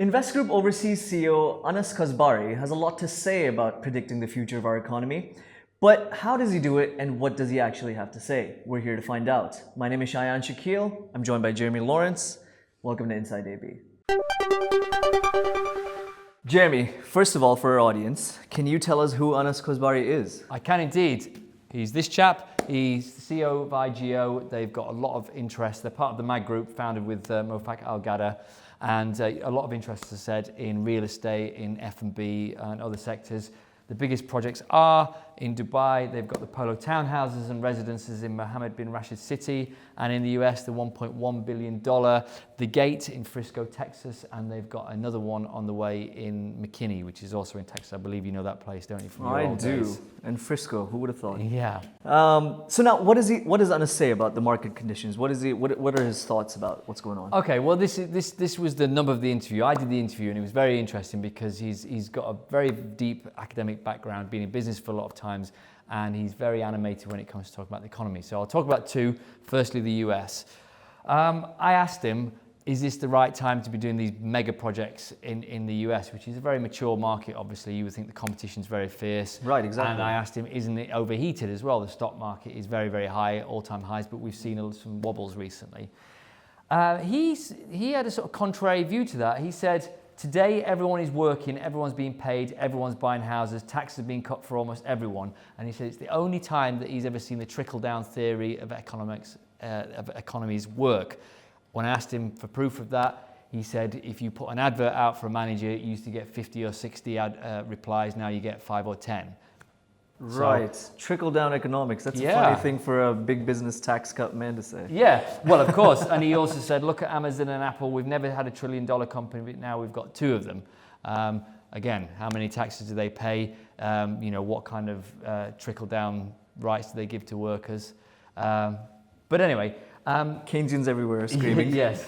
Invest Group Overseas CEO Anas Kozbari has a lot to say about predicting the future of our economy. But how does he do it and what does he actually have to say? We're here to find out. My name is Shayan Shakeel. I'm joined by Jeremy Lawrence. Welcome to Inside AB. Jeremy, first of all, for our audience, can you tell us who Anas Kozbari is? I can indeed. He's this chap. He's the CEO of IGO. They've got a lot of interest. They're part of the MAG Group, founded with Mofak Al-Gada. And a lot of interest, as I said, in real estate, in F&B and other sectors. The biggest projects are in Dubai. They've got the Polo townhouses and residences in Mohammed bin Rashid City, and in the US, the $1.1 billion The Gate in Frisco, Texas, and they've got another one on the way in McKinney, which is also in Texas. I believe you know that place, don't you? From your old days. And Frisco, who would have thought? Yeah. So now, what does Anas say about the market conditions? What are his thoughts about what's going on? Okay, well, this was the number of the interview. I did the interview, and it was very interesting because he's got a very deep academic background, been in business for a lot of times, and he's very animated when it comes to talking about the economy. So I'll talk about two. Firstly, the US. I asked him, is this the right time to be doing these mega projects in the US, which is a very mature market, obviously. You would think the competition's very fierce. Right, exactly. And I asked him, isn't it overheated as well? The stock market is very, very high, all-time highs, but we've seen some wobbles recently. He had a sort of contrary view to that. He said, today everyone is working, everyone's being paid, everyone's buying houses, taxes are being cut for almost everyone. And he said it's the only time that he's ever seen the trickle-down theory of economies work. When I asked him for proof of that, he said if you put an advert out for a manager, you used to get 50 or 60 replies, now you get 5 or 10. Right, so, trickle-down economics. That's a funny thing for a big business tax cut man to say. Yeah, well, of course. And he also said, look at Amazon and Apple. We've never had $1 trillion company, but now we've got two of them. Again, how many taxes do they pay? What kind of trickle-down rights do they give to workers? But anyway. Keynesians everywhere screaming. Yes.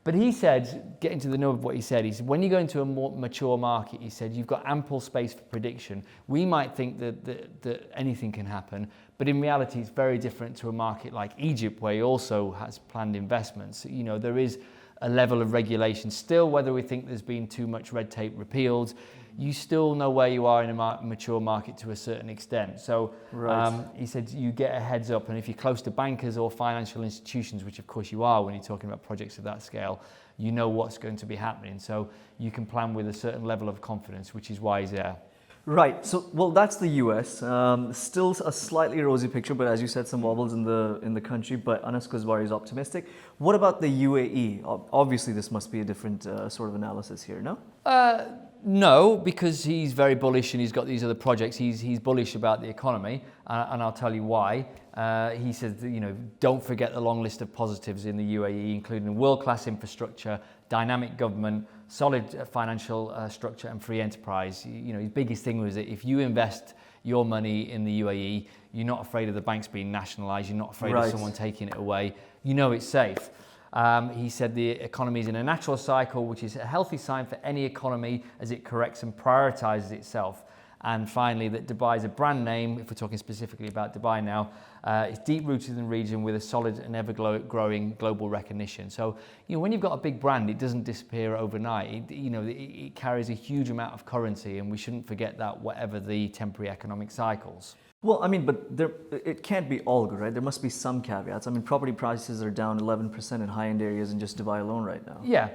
But he said, getting to the nub of what he said, when you go into a more mature market, he said, you've got ample space for prediction. We might think that anything can happen, but in reality, it's very different to a market like Egypt, where he also has planned investments. There is a level of regulation still, whether we think there's been too much red tape repealed. You still know where you are in a mature market to a certain extent. So he said you get a heads up, and if you're close to bankers or financial institutions, which of course you are when you're talking about projects of that scale, you know what's going to be happening. So you can plan with a certain level of confidence, which is why he's there. Right. So, well, that's the US. Still a slightly rosy picture, but as you said, some wobbles in the country. But Anas Kozbari is optimistic. What about the UAE? Obviously, this must be a different sort of analysis here, no? No, because he's very bullish and he's got these other projects. He's bullish about the economy, and I'll tell you why. He says, don't forget the long list of positives in the UAE, including world-class infrastructure, dynamic government, solid financial structure, and free enterprise. His biggest thing was that if you invest your money in the UAE, you're not afraid of the banks being nationalised. You're not afraid of someone taking it away. You know it's safe. He said the economy is in a natural cycle, which is a healthy sign for any economy as it corrects and prioritizes itself. And finally, that Dubai is a brand name, if we're talking specifically about Dubai now, it's deep-rooted in the region with a solid and ever-growing global recognition. So, when you've got a big brand, it doesn't disappear overnight. It carries a huge amount of currency, and we shouldn't forget that, whatever the temporary economic cycles. Well, but it can't be all good, right? There must be some caveats. Property prices are down 11% in high-end areas in just Dubai alone right now. Yeah.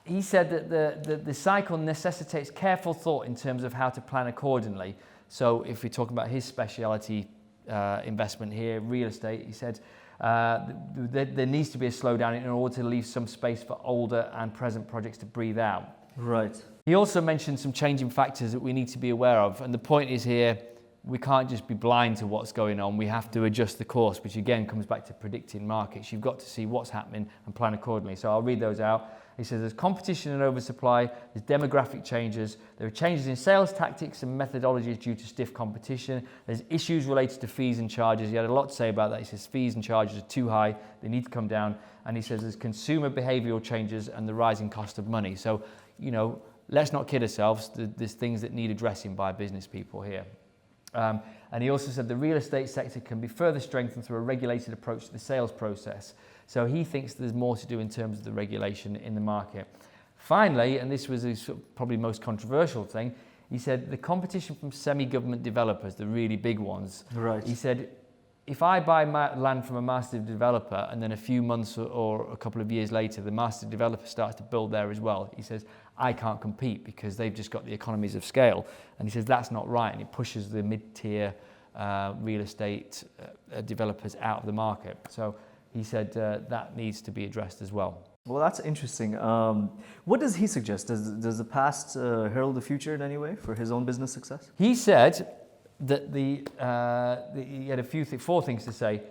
He said that the cycle necessitates careful thought in terms of how to plan accordingly. So if we're talking about his speciality investment here, real estate, he said there needs to be a slowdown in order to leave some space for older and present projects to breathe out. Right. He also mentioned some changing factors that we need to be aware of. And the point is here, we can't just be blind to what's going on. We have to adjust the course, which again comes back to predicting markets. You've got to see what's happening and plan accordingly. So I'll read those out. He says there's competition and oversupply, there's demographic changes, there are changes in sales tactics and methodologies due to stiff competition, there's issues related to fees and charges. He had a lot to say about that. He says fees and charges are too high, they need to come down. And he says there's consumer behavioural changes and the rising cost of money. So, let's not kid ourselves, there's things that need addressing by business people here. And he also said the real estate sector can be further strengthened through a regulated approach to the sales process. So he thinks there's more to do in terms of the regulation in the market. Finally, and this was his probably most controversial thing, he said the competition from semi-government developers, the really big ones, Right. he said, if I buy land from a master developer and then a few months or a couple of years later, the master developer starts to build there as well, he says, I can't compete because they've just got the economies of scale. And he says, that's not right. And it pushes the mid-tier real estate developers out of the market. So he said that needs to be addressed as well. Well, that's interesting. What does he suggest? Does the past herald the future in any way for his own business success? He said that he had four things to say.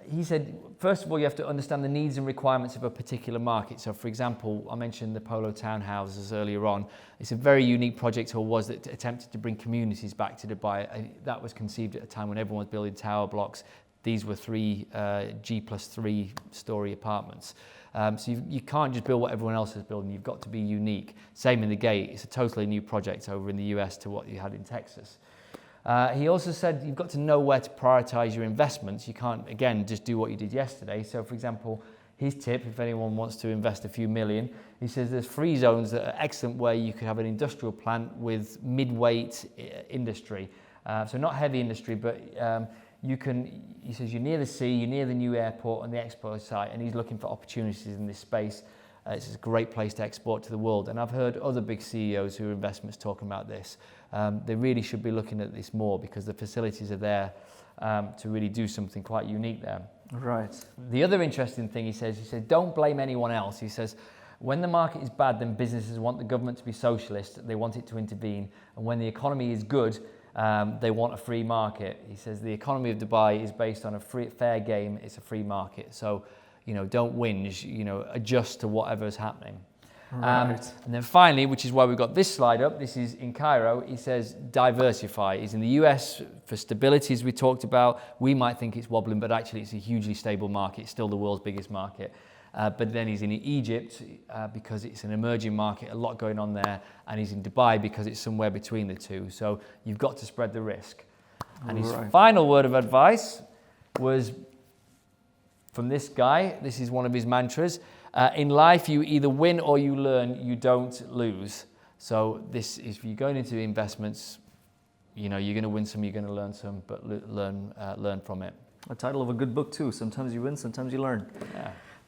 He said, first of all, you have to understand the needs and requirements of a particular market. So, for example, I mentioned the Polo townhouses earlier on. It's a very unique project, or was, that attempted to bring communities back to Dubai. That was conceived at a time when everyone was building tower blocks. These were three G+3 story apartments. So you can't just build what everyone else is building. You've got to be unique. Same in the Gate. It's a totally new project over in the US to what you had in Texas. He also said you've got to know where to prioritize your investments. You can't, again, just do what you did yesterday. So, for example, his tip, if anyone wants to invest a few million, he says there's free zones that are excellent where you could have an industrial plant with mid-weight industry. So not heavy industry, but you can, he says you're near the sea, you're near the new airport and the expo site, and he's looking for opportunities in this space. It's a great place to export to the world. And I've heard other big CEOs who are investments talking about this. They really should be looking at this more because the facilities are there to really do something quite unique there. Right. The other interesting thing he says, don't blame anyone else. He says, when the market is bad, then businesses want the government to be socialist. They want it to intervene. And when the economy is good, they want a free market. He says the economy of Dubai is based on a fair game. It's a free market. So, don't whinge, adjust to whatever is happening. Right. And then finally, which is why we've got this slide up, this is in Cairo, he says diversify. He's in the US for stability, as we talked about. We might think it's wobbling, but actually it's a hugely stable market. It's still the world's biggest market. But then he's in Egypt because it's an emerging market, a lot going on there. And he's in Dubai because it's somewhere between the two. So you've got to spread the risk. And his final word of advice was from this guy. This is one of his mantras. In life, you either win or you learn, you don't lose. So this is, if you're going into investments, you're going to win some, you're going to learn some, but learn from it. A title of a good book too. Sometimes you win, sometimes you learn.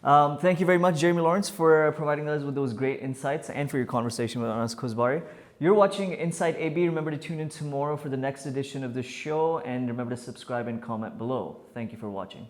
Yeah. Thank you very much, Jeremy Lawrence, for providing us with those great insights and for your conversation with Anas Kozbari. You're watching Inside AB. Remember to tune in tomorrow for the next edition of the show, and remember to subscribe and comment below. Thank you for watching.